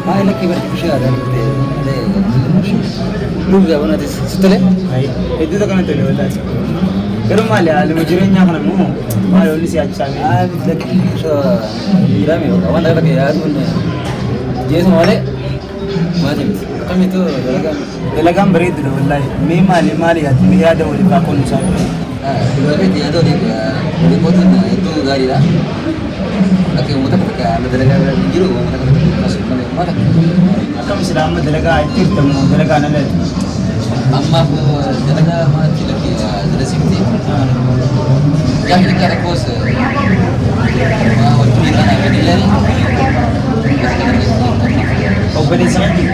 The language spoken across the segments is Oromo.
هاي لك كيف تمشي هذا لو جابنا تستلي هاي إدي ده كانت اللي ولا كرم مالي على مجرين يا خنا مو ما له لسه أجسامي لك شو جرامي وانا لك يا أدون جيس مالي ما جمت كم itu دلقام بريد ده والله مي مالي يا مي هذا واللي باكون مسافر دلوقتي dia tuh di motor itu gari lah lagi motor ketika ada delegan jiru motor masuk mana كم سلام دلقا عتير تمو دلقا نلت أما دلقا ما تلقي دلسيتي yang ini ada kos waktu ini kan ada nilai أو بدي سنتي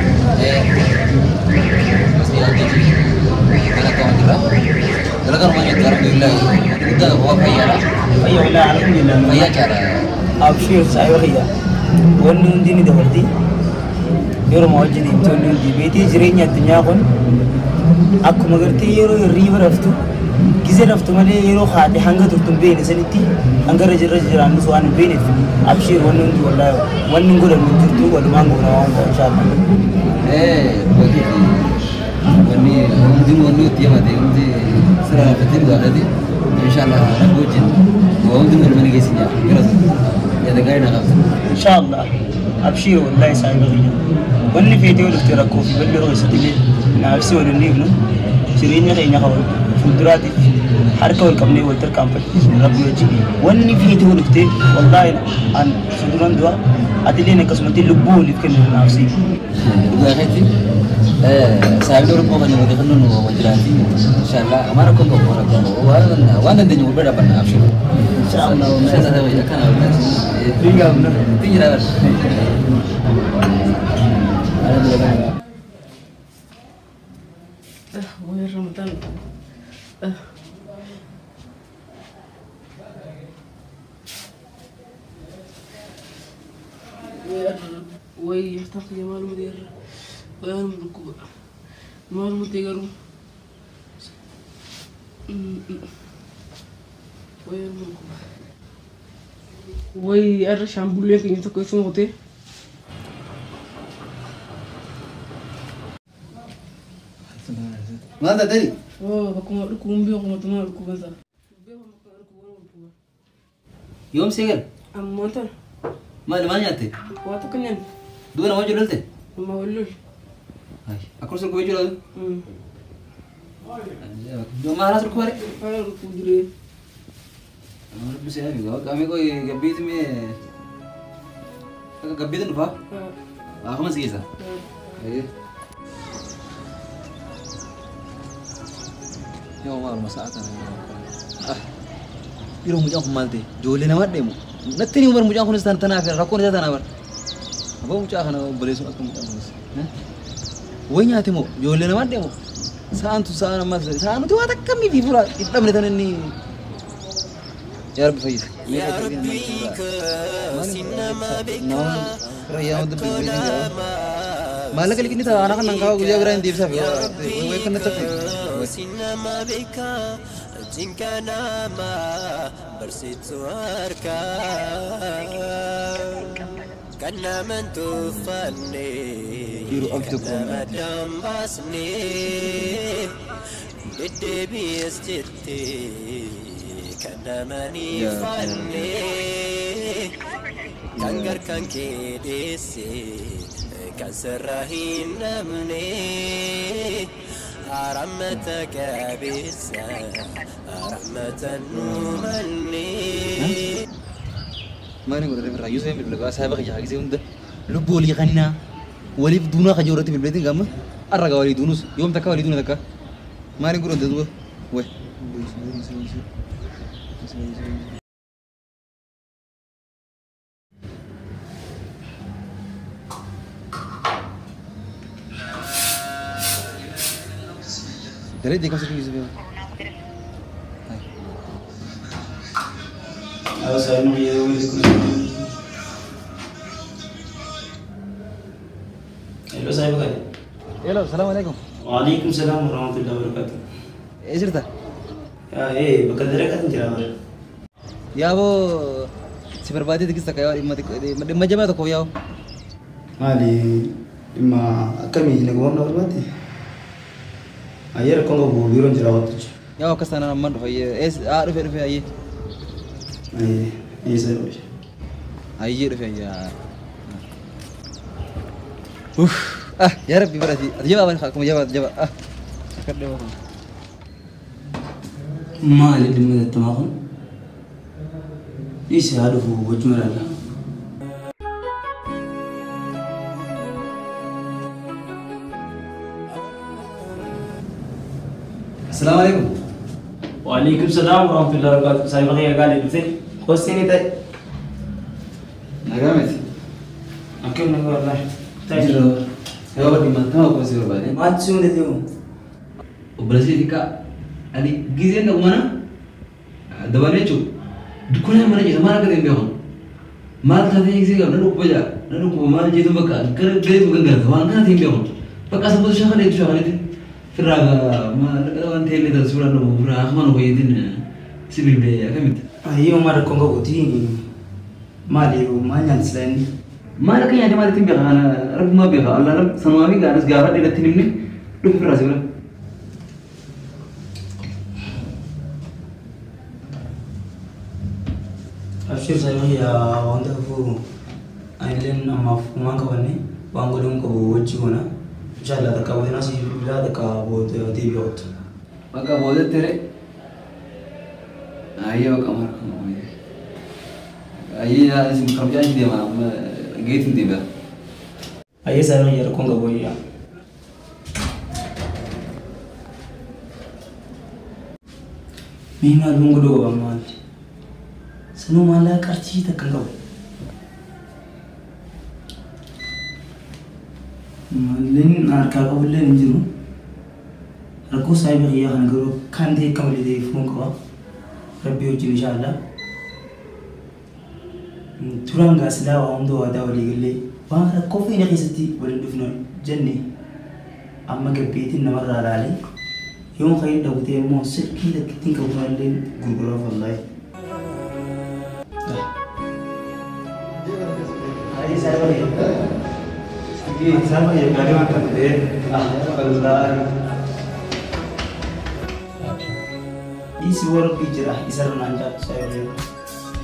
masih ada delegan juga delegan banyak orang nilai kita bawa kaya أيوة لا الحمد لله kaya cara أبشر سايو خيا ونون ديني دولتي يورو موجودين تونون دي بيتي جرينيا الدنيا كون أكو مغرتي يورو الريفر رفتو كيزي رفتو مالي يورو خادي حنجة تكتم بين سنتي حنجة رجل عنو سوان بين أبشر ونون دي والله ونون قول من ترتو ولما نقول إن شاء الله begitu ini mungkin menurut dia mati mungkin serah betul gak ada di insyaallah aku jin mungkin mana gisinya kira ya dengar nak إن شاء الله أبشر والله سايو خيا وني فيديو الاختراق في بلغ ستيلي نفسي ولني ابنه سيرينيا خينا خول فدراتي حركة والكمني والتر كامبت ربي وجي وني فيديو الاختي والله عن فدران دوا أدلي نكسمتي لبو اللي كنا نفسي juga kati saya dulu mau menjadi kenun mau menjadi insyaallah amara kau wana denyu berapa nak abshir insyaallah saya tahu ya kan tinggal benar tinggal وين رمضان وي يحتاج مال مدير وين مركوب مال مدير وين مركوب وي أرش عم بقول لك إنت كويس موتي ماذا تدري بكون ركوب بيوم تمام ركوب هذا يوم سيجل أما أنت ما نياتي وقت كنين دون ما جللت ما أقول هاي أكون سلك بيجول يوم ما راس ركواري أنا ركوب دري بس يا أمي kami koi gabit me gabit tu apa aku masih kisah يوم ما مساعة يروم مجاك مالتي جولي نمر ديمو نتني عمر مجاك نستان تنافر ركون جاتا نمر أبو مجاك أنا بليسون أكون مجاك نس وين يا تيمو جولي نمر ديمو سان تو سان ما سان تو هذا كم في فرا إتلا من ثاني يا رب فايز يا ربي كسينما بك ريان دبي مالك اللي كني ترى أنا كان نانكاو جوجا غرين ديب سافي وين كنا تفي سينما بك جنكنا ما برسيت واركا كنا من تفني يرو أكتب مدام باسني بدي بيستي كنا ماني فني كانجر كان كيدسي كان سراهي نمني رحمتك بيسا رحمة نومني ما نقول ده في يوسف في البلاد سابق جاهز يوم ده لبولي خنينا ولي بدونا خجورتي في البيت قام الرجال ولي دونس يوم تكا ولي دونا تكا ما نقول ده دو وين Dari dia kasih Yusuf. هذا سألنا في يوم الكل hello saya bukan Hello, assalamualaikum. Waalaikumsalam warahmatullahi wabarakatuh cerita? ya bekerja kan tidak Ya bu, si si barbaadee tikista kayaa dhimma jabaa tokko yaa'u. Maali dhimma akkamii nagaboon na barbaade? Ayyee rakkoon qabu biiroon jira wattu jira. Yaa'u akkas taanaan amman dhufa dhufe ayyee. Ayyee eessa dhufe? Ayyee dhufe ayyaa. Ya Rabbi berarti jawab kamu jawab Kadang apa? Maali dhimma tattamaa kun? Dhiisi haa dhufu wajjuma ilaalla. Assalamualaikum. Waalaikumsalam warahmatullahi wabarakatuh. Saya pakai agak lebih. Kos ini tadi. Nagamet. Akhir nengok lah. Tajro. Jawab di mana aku masih berbalik. Macam ni tu. Operasi dika. Ali gizi nak mana? Dawane cu. Dukunnya mana je? Mana kita ambil? Mal tadi gizi kan? Naruh baja. Naruh mal je tu bakal. Kerja gede bukan kerja. Wang kan ambil. Pakai sebut siapa ni? Siapa ni? Firaga. Mal orang tele dah surat nombor. Firaga mana boleh din sibuk dia. Kami. Ayo mar kongo uti. Mali rumahnya selain. Mana kaya ada mana timbang ana Arab ma biha Allah Arab sama mi ganas gawa dia tinim ni lu firasa bila Abshir saya ya wanda fu ailen amma fuma ka wanne wango dum ko wajji gona inshallah ta ka wona si bila ta ka bo de biot maka boleh tere ayo kamar kamu ayo ya sim kerja dia mah gitu tiba. Ayah saya ya rekong gak boleh ya. Mima lungo do amal. Sanu mala karci ta kangau. Malin arka ka bulan jiru. Rako saya ya kan guru kan de kamali de funko. Rabbi uji inshallah. Turanga silawa amdo ada wali gille wa kofi ne qisati wal dufno janni amma gabetin namarra lali yom khayr dawte mo sikki da kitin ka walen gurgura wallahi ai sai wali sikki sama ya gari ma kan de wallahi isi wor bijra isar nanja sai wali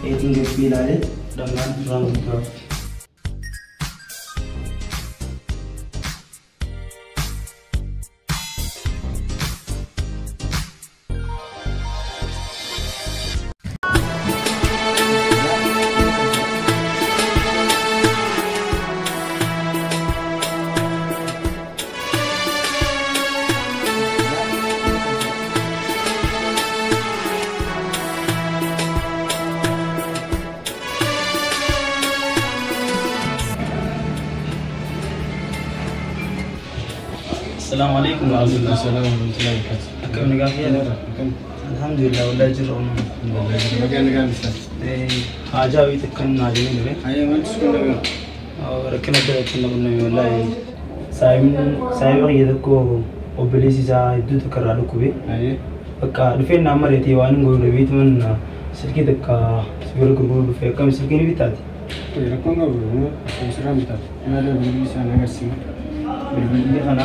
e tinge pilale dengan orang tua. Assalamualaikum warahmatullahi wabarakatuh. Kami negara ya. Alhamdulillah, wallah jirona. Bagian negara Mister. Aja itu kan aja ni deh. Ayah mana sekolah? Rekan ada kan nama wallah. Saya bagi itu ko obeli sisa itu tu kerana aku be. Ayah. Baka dufen nama reti wan go lebih teman sedikit dekat sebelah guru dufen kami sedikit ni bitati. Rakon nggak bro? Seram kita. Ada beli sana nggak sih? Bilbil kana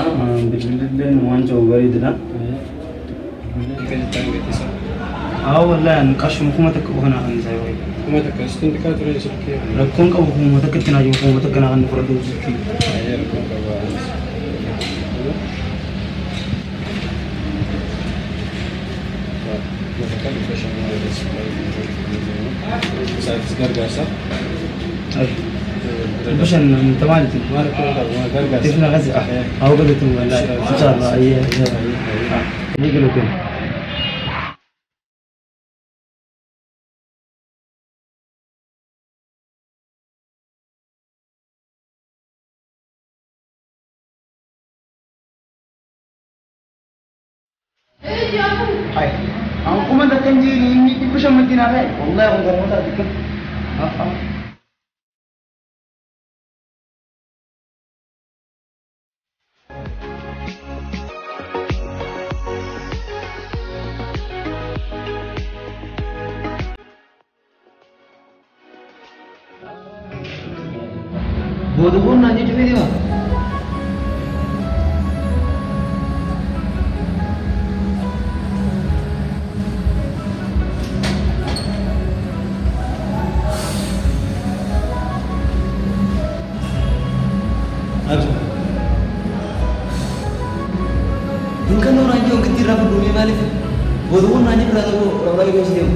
bilbil nuan coba itu na. Kita datang ke sana. والله نقاش حكومتك وهنا عن زي وين حكومتك استندكات ولا شركة؟ لكون كأو حكومتك تناجي حكومتك أنا عن فرد وزكي. أيه لكون كأو. Makan fashion model saya segar gasa. fashion تمام ما ركون كأو segar gasa. تفنا غزة أو قلتم ولا إن شاء الله أيه أيه قلتم. Hai, aku cuma datang di ini di pusat Madinah saya. Wallahi aku nggak mau tak dikit. Bodohon nanya cuma dia. Bukan orang yang ketir apa dunia malif. Bodohon nanya berapa orang yang sedih.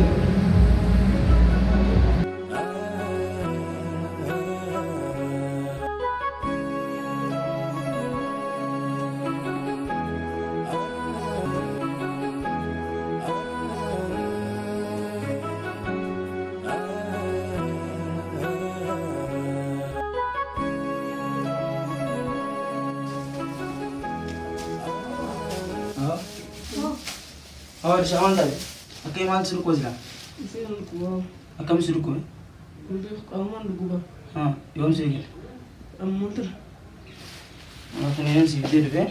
और शाम तक अके मान शुरू को जला Isi yang kuah. अकम शुरू को Untuk aman lugu. हां योम से के Amunter. और तो नहीं सी दे दे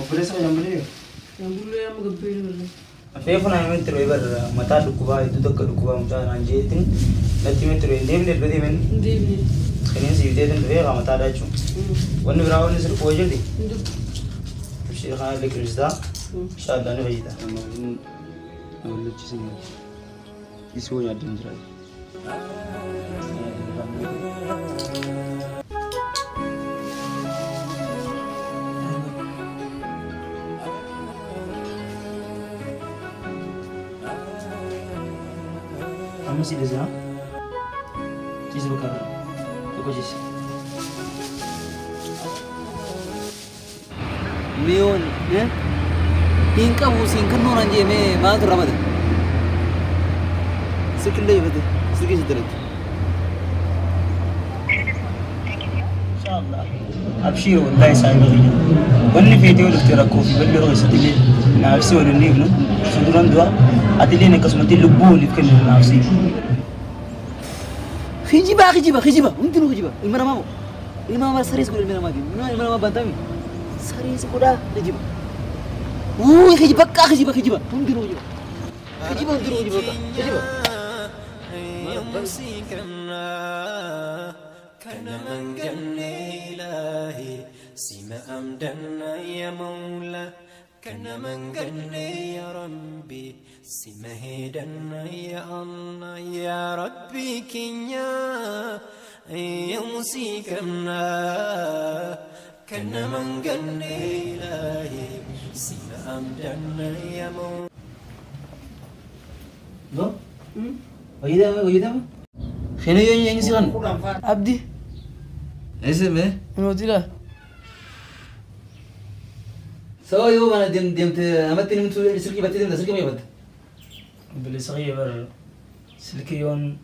ऑपरेशन जम ले Yang dulu yang magpili. अफे फोन आई में तेरे इधर मता दुकुबा इधर तक दुकुबा मता रांजे तिन नती में तेरे देव ले बदे में Hindi. खरीन सी दे दे रे का मता दाचू वन ब्राउन ने सिर्फ कोई जल्दी Hindi. शेर खान लेकर रिश्ता शायद नहीं भईदा Ini lucu sih. Isu yang ada jelas. हम सीधे से चीज रुका तो कुछ Mion, ya? Hingga musim kan orang je me malu ramad. Sekali lagi betul, sekali setelah. इंशाल्लाह ابشر والله سايب غير وني فيديو الاختراق في بل رغي ستلي نفسي ولا نيبنو صدران دوا اتلي نقسمتي لبو اللي كان نفسي خجيبة untung خجيبة imana mau imana serius kuda imana magi imana bantami serius kuda خجيبة خجيبة untung خجيبة كنا من جنة إلهي سيما أمدنا يا مولا كنا من جنة يا ربي سيما هدنا يا الله يا ربي كنيا يا موسيقنا كنا من جنة إلهي سيما أمدنا يا مولا Lo? Wajida apa? Kena yang sih kan? Abdi. SM eh? Notila. So yo mana dem te amat ini muncul sirki bati dem sirki mai bat. بل صغير بر سلكي يون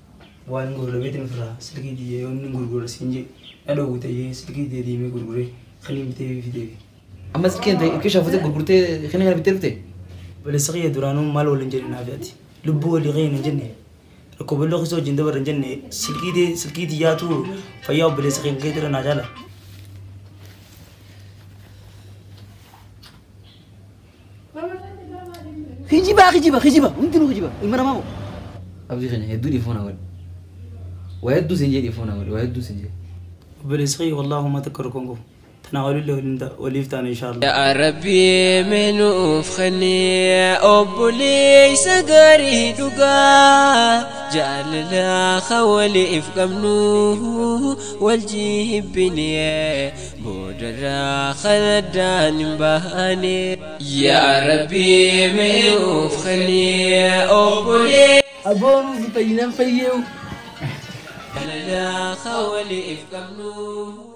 وان غور بيتن فرا سلكي دي يون غور سينجي ادو تي سلكي دي مي غور خلي بيتي في دي Amma sirki ente كيف شافته gurgurte kena hal bitirte. بل صغير درانو مال ولا نجري نافياتي لبو اللي غين جنة ركوب اللي خسوا جند بر جنة سلكي دي ياتو فياو بل صغير كيتر ناجالا خجيبة untung خجيبة imana mau? Abdi kena hedu di phone awal. Wahedu senje di phone awal wahedu senje. بل صغير والله ما تكركم تناولوا له وليفتان ان شاء الله يا ربي من أفخني أبولي سقري دقا جعل لا خولي إفقمنوه والجيب بني بودرا خلدان بهاني يا ربي من أفخني أبولي Abon kita inam payew. لا خولي إفقمنوه